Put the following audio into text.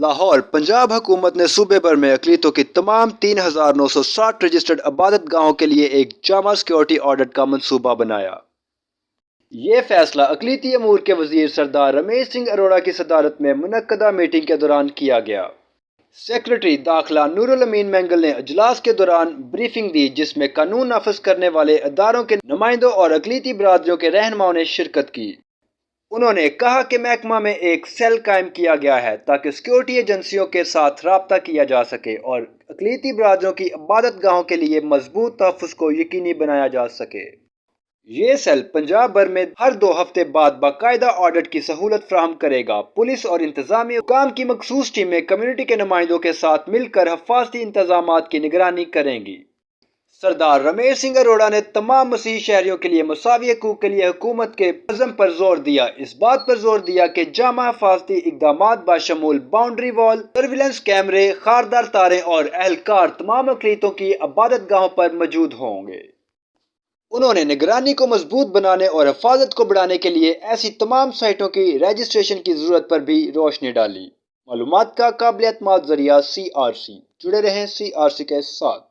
لاہور پنجاب حکومت نے صوبے بھر میں اقلیتوں کی تمام 3960 رجسٹرڈ عبادت گاہوں کے لیے ایک جامع سیکورٹی آڈٹ کا منصوبہ بنایا۔ یہ فیصلہ اقلیتی امور کے وزیر سردار رمیش سنگھ اروڑہ کی صدارت میں منعقدہ میٹنگ کے دوران کیا گیا۔ سیکریٹری داخلہ نور الامین مینگل نے اجلاس کے دوران بریفنگ دی، جس میں قانون نافذ کرنے والے اداروں کے نمائندوں اور اقلیتی برادریوں کے رہنماؤں نے شرکت کی۔ انہوں نے کہا کہ محکمہ میں ایک سیل قائم کیا گیا ہے تاکہ سیکورٹی ایجنسیوں کے ساتھ رابطہ کیا جا سکے اور اقلیتی برادریوں کی عبادت گاہوں کے لیے مضبوط تحفظ کو یقینی بنایا جا سکے۔ یہ سیل پنجاب بھر میں ہر 2 ہفتے بعد باقاعدہ آڈٹ کی سہولت فراہم کرے گا۔ پولیس اور انتظامی حکام کی مخصوص ٹیمیں کمیونٹی کے نمائندوں کے ساتھ مل کر حفاظتی انتظامات کی نگرانی کریں گی۔ سردار رمیش سنگھ اروڑہ نے تمام مسیحی شہریوں کے لیے مساوی حقوق کے لیے حکومت کے عزم پر زور دیا۔ اس بات پر زور دیا کہ جامع حفاظتی اقدامات بشمول باؤنڈری وال، سرویلنس کیمرے، خاردار تاریں اور اہلکار تمام اقلیتوں کی عبادت گاہوں پر موجود ہوں گے۔ انہوں نے نگرانی کو مضبوط بنانے اور حفاظت کو بڑھانے کے لیے ایسی تمام سائٹوں کی رجسٹریشن کی ضرورت پر بھی روشنی ڈالی۔ معلومات کا قابل اعتماد ذریعہ CRC۔ جڑے رہیں CRC کے ساتھ۔